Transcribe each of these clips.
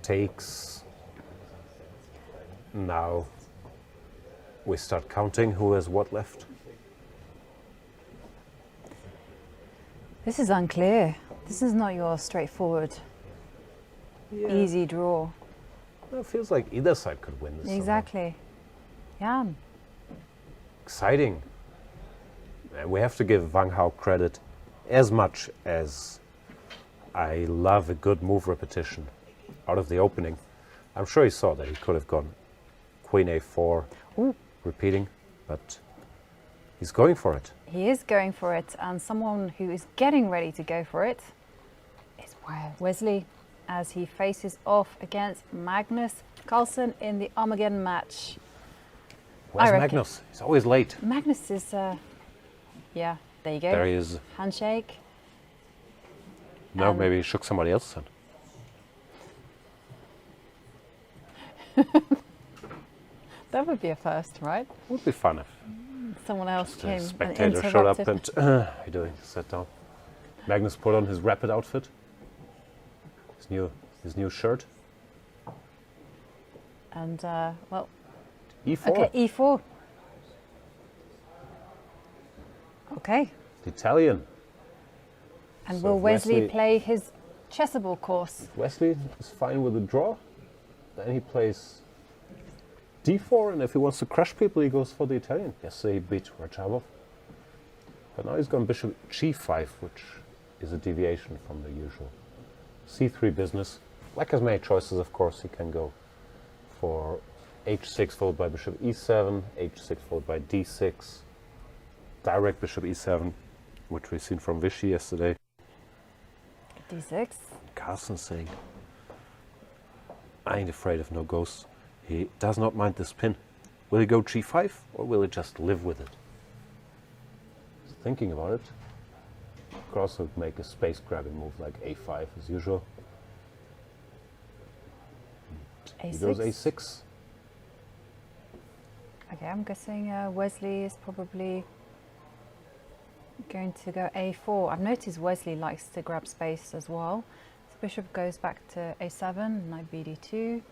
takes. Now we start counting who has what left. This is unclear. This is not your straightforward, easy draw. It feels like either side could win this. Exactly. Yeah. Exciting. And we have to give Wang Hao credit as much as I love a good move repetition out of the opening. I'm sure he saw that he could have gone Queen A4, repeating, but he's going for it. He is going for it, and someone who is getting ready to go for it is Wesley, as he faces off against Magnus Carlsen in the Armageddon match. Where's Magnus? He's always late. Magnus is, yeah, there you go. There he is. Handshake. No, maybe he shook somebody else's hand. That would be a first, right? Would be fun if someone else just came a and spectator showed up interrupted. and, how you doing? Sat down. Magnus put on his rapid outfit. His new shirt. And, well... E4. Okay, E4. Okay. Italian. And So will Wesley play his chessable course? If Wesley is fine with the draw, then he plays D4, and if he wants to crush people, he goes for the Italian. Yesterday he beat Rajabov. But now he's gone bishop G5, which is a deviation from the usual C3 business. Like as many choices, of course, he can go for H6 followed by bishop E7, H6 followed by D6, direct bishop E7, which we've seen from Vichy yesterday. D6. Carlsen saying, I ain't afraid of no ghosts. He does not mind the spin. Will he go G5 or will he just live with it? He's thinking about it. Could also make a space grabbing move like A5 as usual. A6. He goes A6. Okay, I'm guessing Wesley is probably going to go A4. I've noticed Wesley likes to grab space as well. So bishop goes back to A7, knight BD2.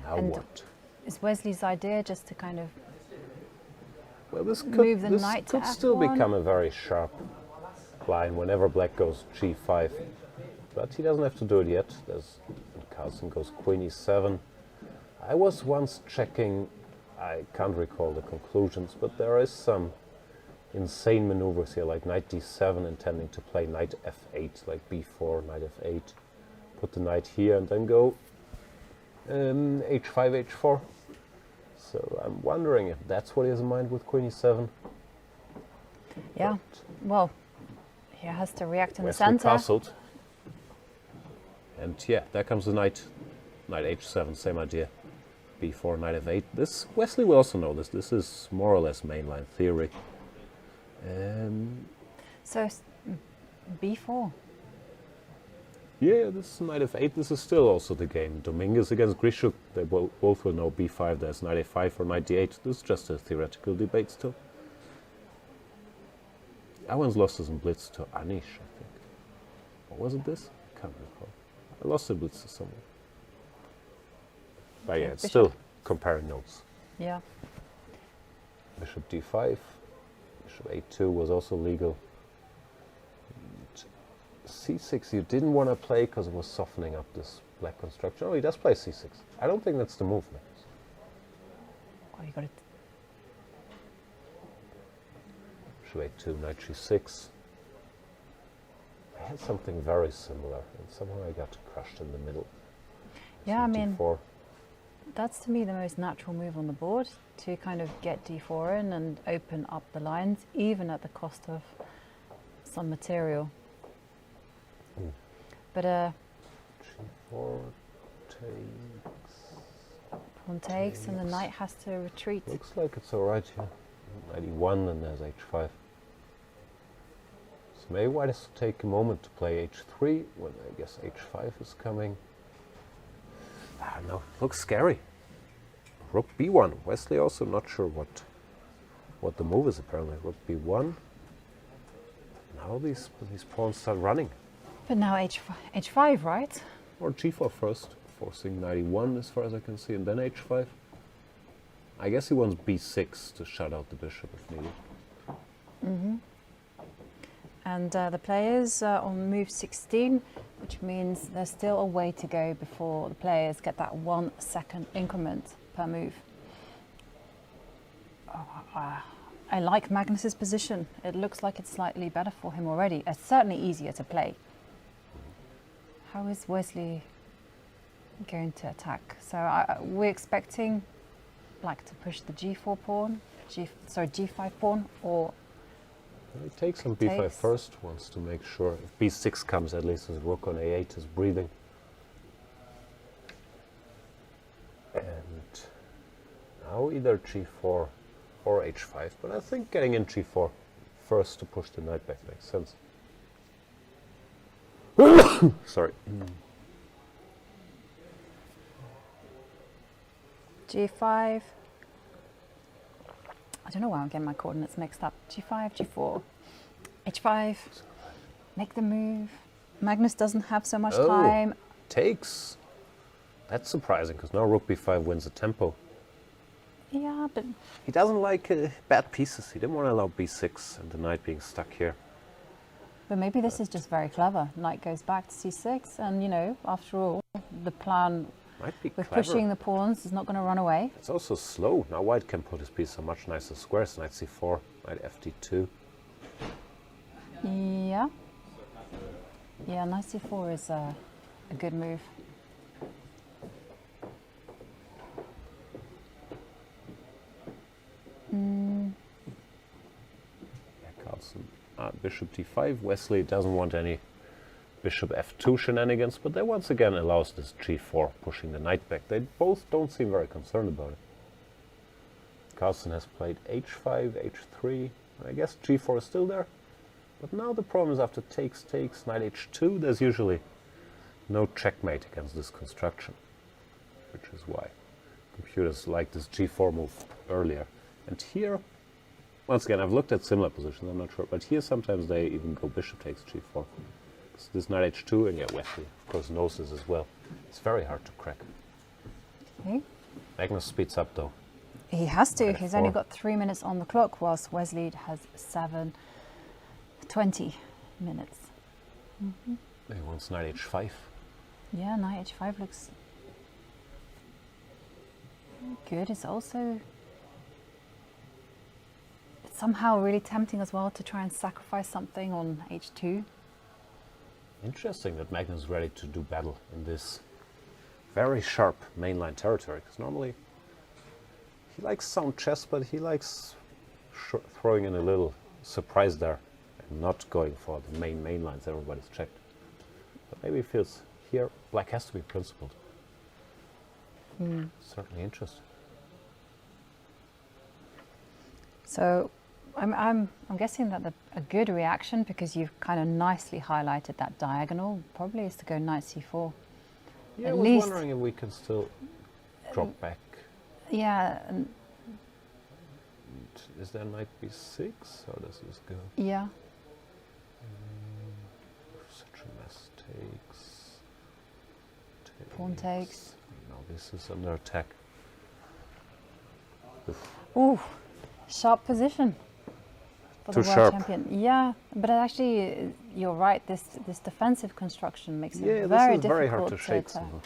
Now And what? Is Wesley's idea just to kind of Well, this move the this knight to could still F1? become a very sharp line whenever black goes G5. But he doesn't have to do it yet. Carlsen goes Queen E7. I was once checking, I can't recall the conclusions, but there is some insane maneuvers here, like knight D7 intending to play knight F8, like B4, knight F8. Put the knight here and then go H5, H4. So I'm wondering if that's what he has in mind with Queen E7. Yeah, well, he has to react in the Wesley center. castled. And yeah, there comes the knight. Knight H7, same idea. B4, knight F8. This, Wesley will also know this. This is more or less mainline theory. So B4. Yeah, this is knight F8. This is still also the game. Dominguez against Grishuk, they both will know B5. There's knight A5 or knight D8. This is just a theoretical debate still. I once lost this in Blitz to Anish, I think. Or was it this? I can't recall. I lost the Blitz to someone. But yeah, it's still comparing notes. Yeah. Bishop D5. Bishop A2 was also legal. And C6 you didn't want to play because it was softening up this black construction. Oh, he does play C6. I don't think that's the movement. Oh, you got it. Bishop A2, knight G6. I had something very similar, and somehow I got crushed in the middle. Yeah, I mean, D4. that's to me the most natural move on the board, to kind of get D4 in and open up the lines, even at the cost of some material. But G4 takes. pawn takes and the knight has to retreat. Looks like it's alright here. Knight E1 and there's H5. So maybe white has to take a moment to play H3 when I guess H5 is coming. I don't know, looks scary. Rook B1. Wesley also not sure what the move is apparently. Rook B1. Now these pawns start running. But now H5, right? or g4 first, forcing knight e1 as far as I can see, and then h5. I guess he wants b6 to shut out the bishop if needed. And the players are on move 16, which means there's still a way to go before the players get that 1 second increment per move. I like Magnus's position. It looks like it's slightly better for him already. It's certainly easier to play. How is Wesley going to attack? So we're expecting Black to push the g4 pawn, g5 pawn, or He takes on b5 first, wants to make sure if b6 comes, at least his rook on a8 is breathing. And now either g4 or h5, but I think getting in g4 first to push the knight back makes sense. Sorry. g5. I don't know why I'm getting my coordinates mixed up. g5, g4, h5. Make the move. Magnus doesn't have so much time. Takes. That's surprising, because now rook b5 wins the tempo. Yeah, but He doesn't like bad pieces. He didn't want to allow b6 and the knight being stuck here. maybe this is just very clever. Knight goes back to c6, and you know, after all, the plan Might be with clever. pushing the pawns is not going to run away. It's also slow. Now white can put his piece on much nicer squares. Knight c4, knight fd2. Yeah. Yeah, knight c4 is a good move. Yeah, Carlsen. Bishop d5. Wesley doesn't want any bishop f2 shenanigans, but that once again allows this g4, pushing the knight back. They both don't seem very concerned about it. Carlsen has played h5, h3. I guess g4 is still there. But now the problem is after takes, knight h2, there's usually no checkmate against this construction, which is why computers like this g4 move earlier. And here, once again, I've looked at similar positions, I'm not sure, but here sometimes they even go bishop takes g4. So this knight h2, and yeah, Wesley, of course, knows this as well. It's very hard to crack. Okay. Magnus speeds up, though. He has to. Knight He's f4. only got 3 minutes on the clock, whilst Wesley has 20 minutes. He wants knight h5. Yeah, knight h5 looks good. It's also somehow really tempting as well to try and sacrifice something on h2. Interesting that Magnus is ready to do battle in this very sharp mainline territory, because normally he likes sound chess, but he likes throwing in a little surprise there and not going for the main lines everybody's checked. But maybe he feels here black has to be principled. Certainly interesting. So I'm guessing that a good reaction, because you've kind of nicely highlighted that diagonal, probably is to go knight c4. Yeah, I At was least- wondering if we can still drop back. Yeah, and Is there knight b6? How does this go? yeah. Such a mess. Takes. Pawn takes. Now this is under attack. Ooh, sharp position for Too the world sharp. champion. Yeah, but actually, you're right. This defensive construction makes it Yeah, very this is very hard to difficult shake to somehow.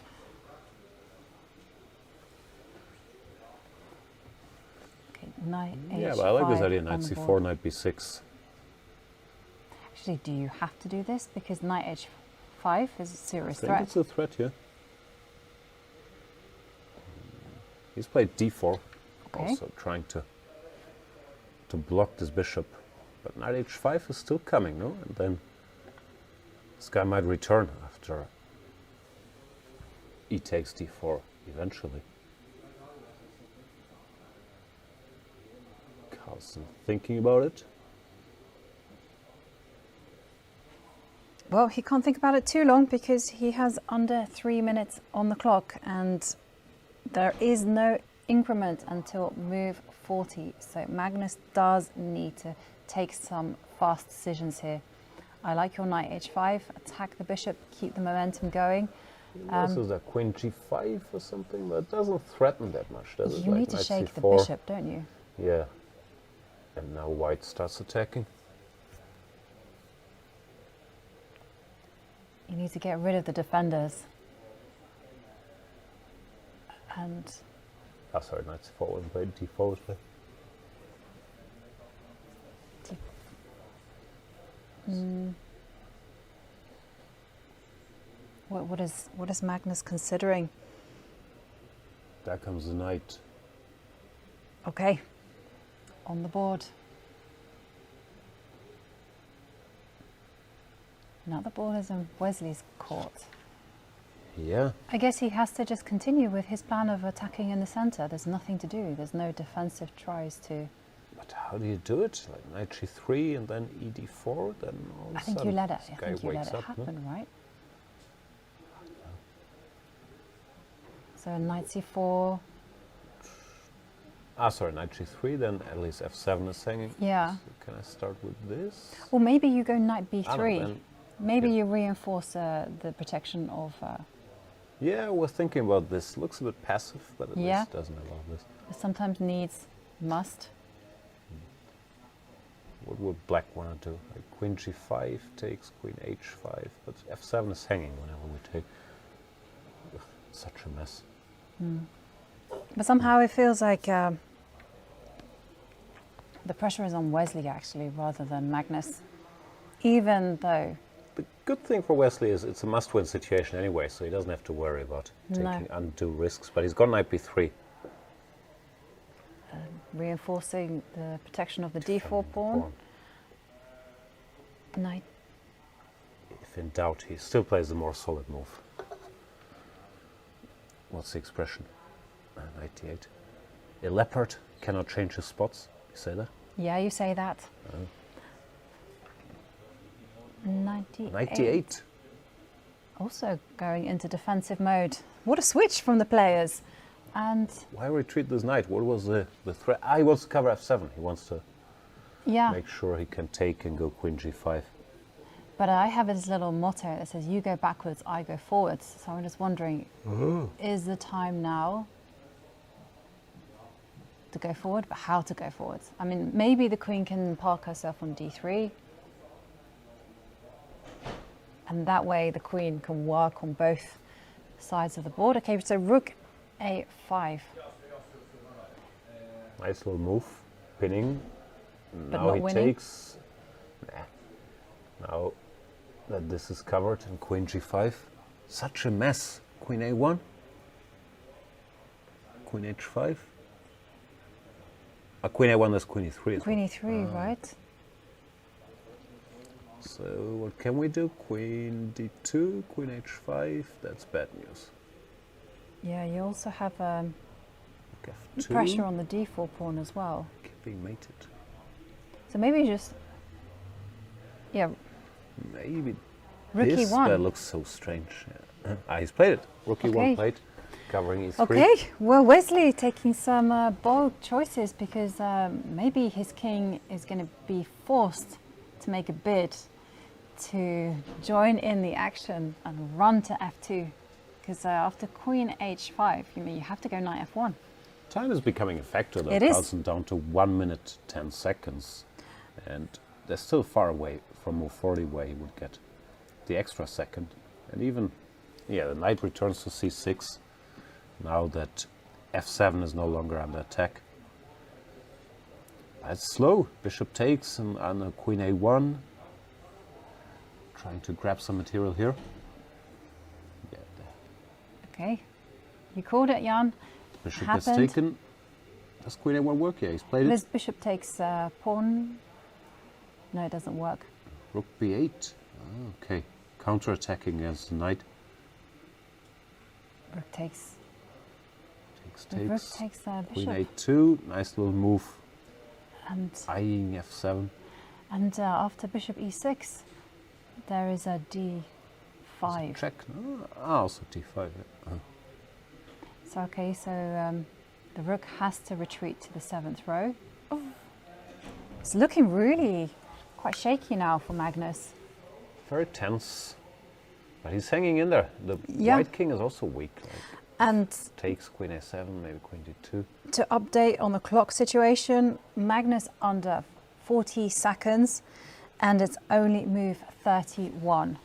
Okay, knight Yeah, but I like this h5 idea. on Knight the c4, board. knight b6. Actually, do you have to do this? Because knight h5 is a I serious think threat. it's a threat here. He's played d4, Okay. also trying to block this bishop. But knight h5 is still coming, no? And then this guy might return after e takes d4 eventually. Carlsen thinking about it. Well, he can't think about it too long because he has under 3 minutes on the clock, and there is no increment until move 40. So Magnus does need to take some fast decisions here. I like your knight h5, attack the bishop, keep the momentum going. This is a queen g5 or something, but it doesn't threaten that much, does it? You Like need to knight shake the c4. bishop, don't you? Yeah. And now white starts attacking. You need to get rid of the defenders. And Ah, sorry, knight c4 wasn't played, d4 was played. what is Magnus considering? There comes the knight. Okay, on the board. Now the ball is in Wesley's court. Yeah. I guess he has to just continue with his plan of attacking in the center. There's nothing to do. There's no defensive tries to... But how do you do it? Like knight g3 and then ed4, then all of a I think you sudden let it. this I guy think you let wakes it up, no? happen, right? So knight c4. Ah, sorry, knight g3, then at least f7 is hanging. Yeah. So can I start with this? Or maybe you go knight b3. Ah, no, then- Maybe yeah. you reinforce the protection of... Yeah, I was thinking about this. Looks a bit passive, but at Yeah. least doesn't allow this. sometimes needs must. What would black want to do? Like queen g5 takes queen h5, but f7 is hanging whenever we take. Ugh, such a mess. But somehow it feels like the pressure is on Wesley actually rather than Magnus. Even though... The good thing for Wesley is it's a must-win situation anyway, so he doesn't have to worry about taking undue risks. But he's got knight b3. reinforcing the protection of the d4 pawn. Knight. If in doubt, he still plays the more solid move. What's the expression? Knight d8. A leopard cannot change his spots. You say that? Yeah, you say that. 98. Knight d8. Also going into defensive mode. What a switch from the players. And Why retreat this knight? What was the threat? Ah, he wants to cover f7. He wants to yeah, make sure he can take and go queen g5. but I have this little motto that says you go backwards, I go forwards. So I'm just wondering, is the time now to go forward, but how to go forwards? I mean, maybe the queen can park herself on d3. And that way the queen can work on both sides of the board. Okay, so rook a5. Nice little move. Pinning. But Now not he winning? takes. Nah. Now that this is covered in queen g5. Such a mess. Queen a1. Queen h5. Queen a1, that's queen e3 as Queen well. e3, right? So what can we do? Queen d2, queen h5. That's bad news. Yeah, you also have Rook f2. pressure on the d4 pawn as well. Keeping mated. So maybe just, yeah, Maybe rook this e1. that looks so strange. Yeah. He's played it. Rook e1 Okay. played, covering e3. Okay, well, Wesley taking some bold choices because maybe his king is going to be forced to make a bid to join in the action and run to f2. Because after queen h5, you have to go knight f1. Time is becoming a factor though. It is. Carlsen down to 1 minute 10 seconds, and they're still far away from move 40 where he would get the extra second. And even, yeah, the knight returns to c6 now that f7 is no longer under attack. It's slow. Bishop takes and a queen a1. Trying to grab some material here. Yeah, Okay, you called it, Jan. bishop Happened. gets taken. Does queen a1 work? Yeah, he's played it. This bishop takes pawn. No, it doesn't work. Rook b8. Oh, okay. Counter-attacking against the knight. Rook takes. Takes. Rook takes Queen bishop. a2. Nice little move. And Eyeing f7. after bishop e6, there is a d5. Check. No? Ah, also d5. Yeah. So okay, so the rook has to retreat to the 7th row. Oh. It's looking really quite shaky now for Magnus. Very tense. But he's hanging in there. The Yeah. white king is also weak. Like, And takes queen a7, maybe queen d2. to update on the clock situation, Magnus under 40 seconds, and it's only move 31.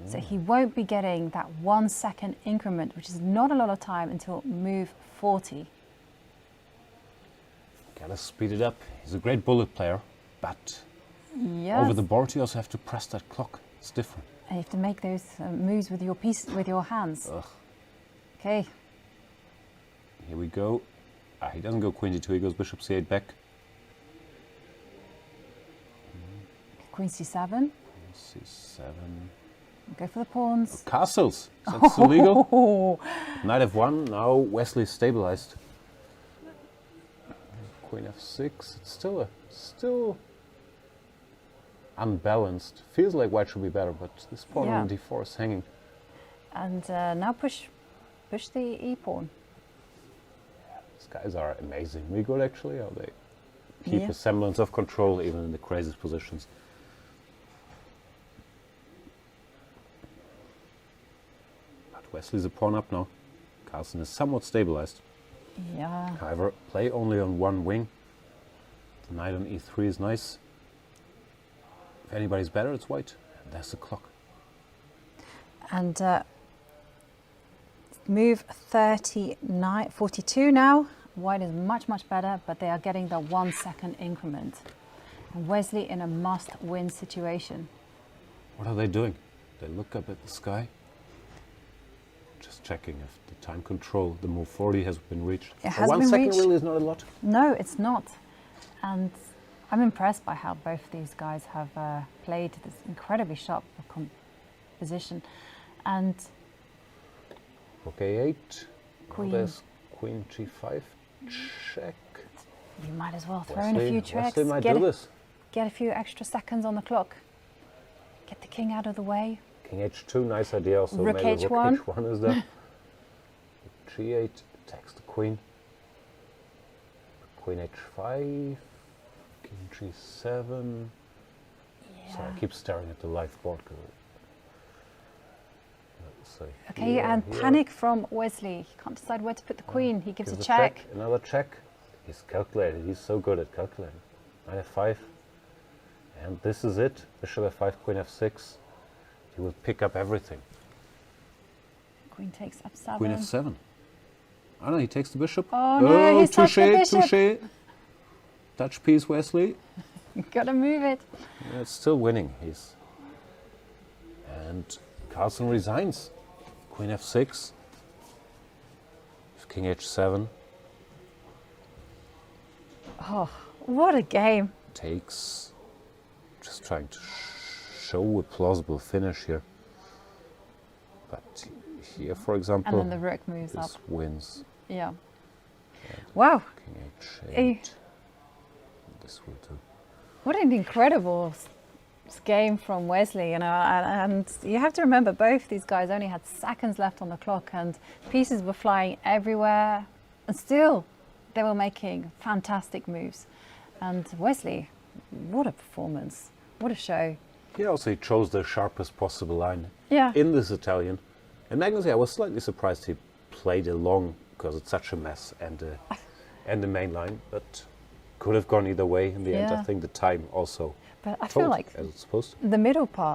So he won't be getting that 1 second increment, which is not a lot of time, until move 40. Gotta speed it up. He's a great bullet player, but Yes. over the board you also have to press that clock. It's different. And you have to make those moves with your piece, with your hands. Ugh. Okay. Here we go. He doesn't go queen d2, he goes bishop c8 back. Queen c7. c7. Go for the pawns. Castles. That's illegal. Oh, Knight f1. Now Wesley stabilized. Queen f6. It's still unbalanced. Feels like white should be better, but this pawn Yeah. on d4 is hanging. and now push the e pawn. These guys are amazingly good, actually. How they keep Yeah. a semblance of control even in the craziest positions. But Wesley's a pawn up now. Carlsen is somewhat stabilized. Yeah. However, play only on one wing. The knight on e3 is nice. If anybody's better, it's white. And there's the clock. And move 42 now. White is much, much better, but they are getting the 1 second increment. And Wesley in a must-win situation. What are they doing? They look up at the sky. Just checking if the time control, the move 40 has been reached. It has 1 been second reached. really is not a lot. No, it's not. And I'm impressed by how both these guys have played this incredibly sharp position. And Rook a8. Queen. There's queen g5. Check. you might as well throw in a few tricks. Wesley might do this. Get a few extra seconds on the clock. Get the king out of the way. King h2, nice idea. Also, Rook maybe h1. rook h1 is there. g8 attacks the queen. Queen h5. King g7. Sorry, I keep staring at the live board. Let's see. Okay, Here, and here. panic from Wesley. He can't decide where to put the queen. He gives a check. Another check. He's calculated. He's so good at calculating. Knight f5. And this is it. Bishop f5, queen f6. He will pick up everything. Queen takes f7. Queen f7. Oh no, he takes the bishop. Oh no, he's touched the bishop. touche. Dutch piece, Wesley. Gotta move it. Yeah, it's still winning. And Carlsen resigns. Queen f6. King h7. Oh, what a game. Takes. Just trying to show a plausible finish here. But here, for example, And then the rook moves up. this wins. Yeah. Wow. King h8. Eh. This will do. What an incredible game from Wesley, you know, and you have to remember both these guys only had seconds left on the clock and pieces were flying everywhere, and still they were making fantastic moves. And Wesley, what a performance, what a show. Yeah, also he chose the sharpest possible line Yeah. in this Italian. And Magnus, I was slightly surprised he played along because it's such a mess and the main line, but could have gone either way in the end. Yeah. I think the time also But I feel told like as it's supposed to. the middle part